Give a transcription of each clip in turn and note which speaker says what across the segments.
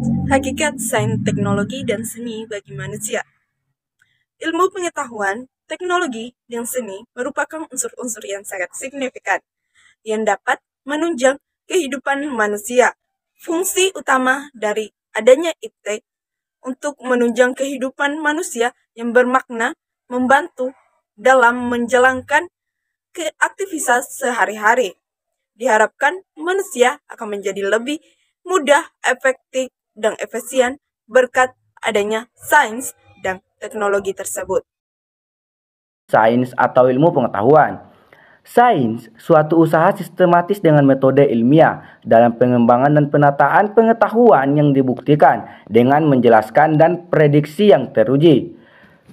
Speaker 1: Hakikat sains teknologi dan seni bagi manusia. Ilmu pengetahuan, teknologi, dan seni merupakan unsur-unsur yang sangat signifikan yang dapat menunjang kehidupan manusia. Fungsi utama dari adanya IT untuk menunjang kehidupan manusia yang bermakna membantu dalam menjalankan aktivitas sehari-hari. Diharapkan manusia akan menjadi lebih mudah, efektif, dan efisien berkat adanya sains dan teknologi tersebut.
Speaker 2: Sains atau ilmu pengetahuan. Sains, suatu usaha sistematis dengan metode ilmiah dalam pengembangan dan penataan pengetahuan yang dibuktikan dengan menjelaskan dan prediksi yang teruji.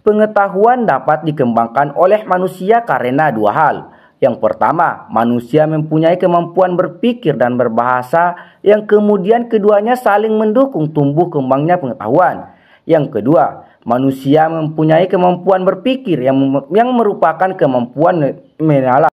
Speaker 2: Pengetahuan dapat dikembangkan oleh manusia karena dua hal. Yang pertama, manusia mempunyai kemampuan berpikir dan berbahasa, yang kemudian keduanya saling mendukung tumbuh kembangnya pengetahuan. Yang kedua, manusia mempunyai kemampuan berpikir yang merupakan kemampuan menalar.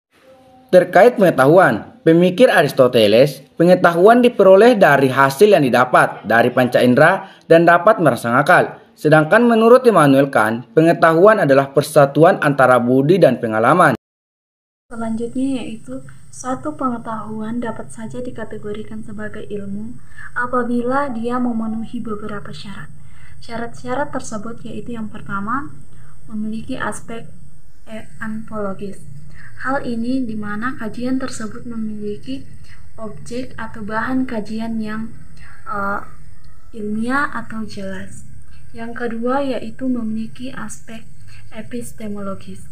Speaker 2: Terkait pengetahuan, pemikir Aristoteles, pengetahuan diperoleh dari hasil yang didapat dari panca indera dan dapat merangsang akal. Sedangkan menurut Immanuel Kant, pengetahuan adalah persatuan antara budi dan pengalaman.
Speaker 3: Selanjutnya yaitu satu pengetahuan dapat saja dikategorikan sebagai ilmu apabila dia memenuhi beberapa syarat. Syarat-syarat tersebut yaitu yang pertama, memiliki aspek ontologis. Hal ini di mana kajian tersebut memiliki objek atau bahan kajian yang ilmiah atau jelas. Yang kedua yaitu memiliki aspek epistemologis,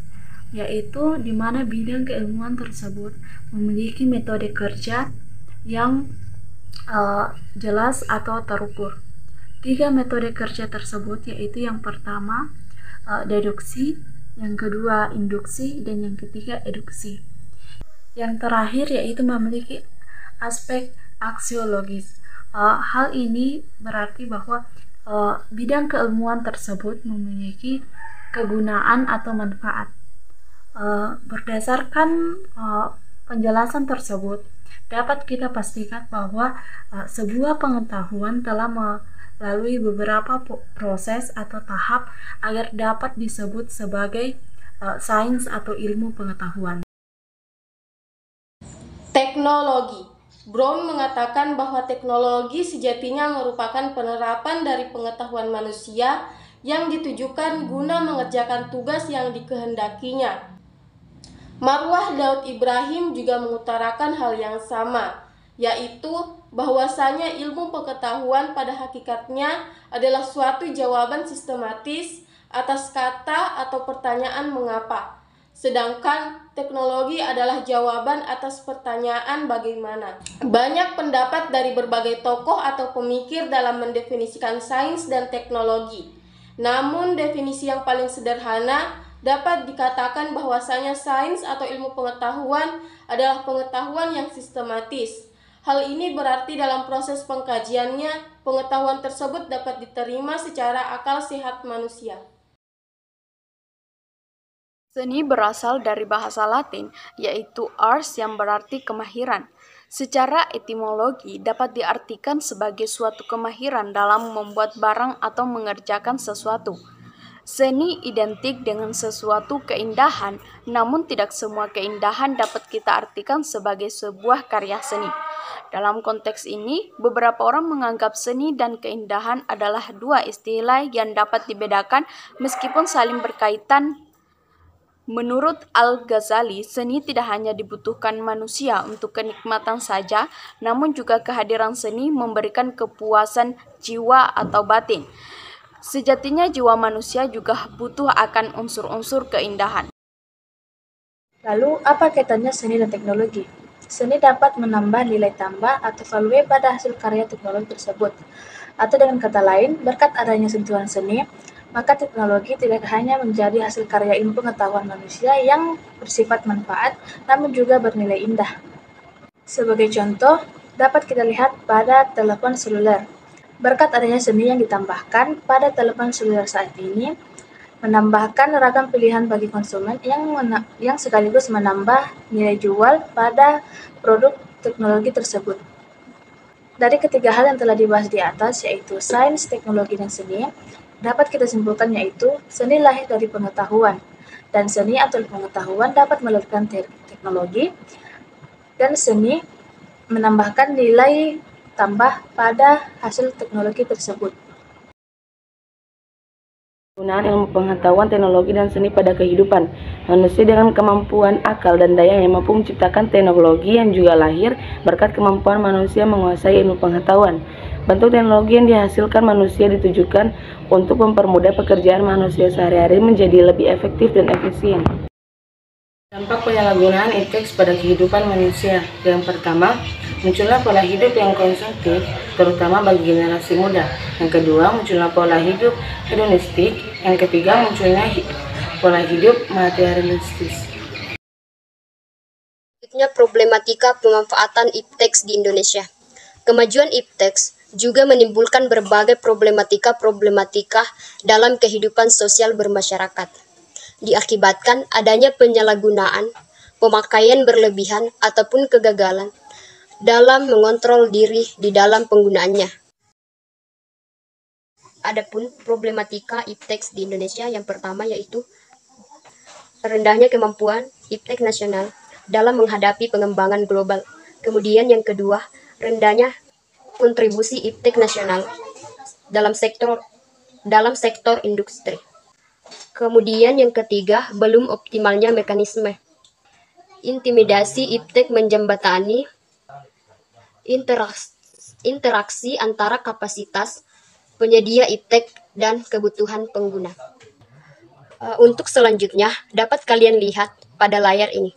Speaker 3: yaitu di mana bidang keilmuan tersebut memiliki metode kerja yang jelas atau terukur. Tiga metode kerja tersebut yaitu yang pertama deduksi, yang kedua induksi, dan yang ketiga eduksi. Yang terakhir yaitu memiliki aspek aksiologis. Hal ini berarti bahwa bidang keilmuan tersebut memiliki kegunaan atau manfaat. Berdasarkan penjelasan tersebut, dapat kita pastikan bahwa sebuah pengetahuan telah melalui beberapa proses atau tahap agar dapat disebut sebagai sains atau ilmu pengetahuan.
Speaker 4: Teknologi. Brown mengatakan bahwa teknologi sejatinya merupakan penerapan dari pengetahuan manusia yang ditujukan guna mengerjakan tugas yang dikehendakinya. Marwah Daud Ibrahim juga mengutarakan hal yang sama, yaitu bahwasanya ilmu pengetahuan pada hakikatnya adalah suatu jawaban sistematis atas kata atau pertanyaan mengapa, sedangkan teknologi adalah jawaban atas pertanyaan bagaimana. Banyak pendapat dari berbagai tokoh atau pemikir dalam mendefinisikan sains dan teknologi. Namun definisi yang paling sederhana dapat dikatakan bahwasanya sains atau ilmu pengetahuan adalah pengetahuan yang sistematis. Hal ini berarti dalam proses pengkajiannya, pengetahuan tersebut dapat diterima secara akal sehat manusia.
Speaker 3: Seni berasal dari bahasa Latin, yaitu ars yang berarti kemahiran. Secara etimologi dapat diartikan sebagai suatu kemahiran dalam membuat barang atau mengerjakan sesuatu. Seni identik dengan sesuatu keindahan, namun tidak semua keindahan dapat kita artikan sebagai sebuah karya seni. Dalam konteks ini, beberapa orang menganggap seni dan keindahan adalah dua istilah yang dapat dibedakan meskipun saling berkaitan. Menurut Al-Ghazali, seni tidak hanya dibutuhkan manusia untuk kenikmatan saja, namun juga kehadiran seni memberikan kepuasan jiwa atau batin. Sejatinya jiwa manusia juga butuh akan unsur-unsur keindahan.
Speaker 5: Lalu, apa kaitannya seni dan teknologi? Seni dapat menambah nilai tambah atau value pada hasil karya teknologi tersebut. Atau dengan kata lain, berkat adanya sentuhan seni, maka teknologi tidak hanya menjadi hasil karya ilmu pengetahuan manusia yang bersifat manfaat, namun juga bernilai indah. Sebagai contoh, dapat kita lihat pada telepon seluler. Berkat adanya seni yang ditambahkan pada telepon seluler saat ini, menambahkan ragam pilihan bagi konsumen yang sekaligus menambah nilai jual pada produk teknologi tersebut. Dari ketiga hal yang telah dibahas di atas, yaitu sains, teknologi, dan seni, dapat kita simpulkan yaitu seni lahir dari pengetahuan, dan seni atau pengetahuan dapat melakukan teknologi, dan seni menambahkan nilai tambah pada hasil teknologi tersebut.
Speaker 6: Penggunaan ilmu pengetahuan, teknologi, dan seni pada kehidupan manusia dengan kemampuan akal dan daya yang mampu menciptakan teknologi yang juga lahir berkat kemampuan manusia menguasai ilmu pengetahuan. Bentuk teknologi yang dihasilkan manusia ditujukan untuk mempermudah pekerjaan manusia sehari-hari menjadi lebih efektif dan efisien. Dampak penyalahgunaan iptek pada kehidupan manusia. Yang pertama, munculnya pola hidup yang konsumtif, terutama bagi generasi muda. Yang kedua, munculnya pola hidup hedonistik. Yang ketiga, munculnya pola hidup materialistis.
Speaker 7: Selanjutnya, problematika pemanfaatan iptek di Indonesia. Kemajuan iptek juga menimbulkan berbagai problematika dalam kehidupan sosial bermasyarakat. Diakibatkan adanya penyalahgunaan, pemakaian berlebihan, ataupun kegagalan dalam mengontrol diri di dalam penggunaannya. Adapun problematika iptek di Indonesia yang pertama yaitu rendahnya kemampuan iptek nasional dalam menghadapi pengembangan global. Kemudian yang kedua, rendahnya kontribusi iptek nasional dalam sektor industri. Kemudian yang ketiga, belum optimalnya mekanisme intimidasi iptek menjembatani interaksi antara kapasitas penyedia iptek dan kebutuhan pengguna. Untuk selanjutnya, dapat kalian lihat pada layar ini.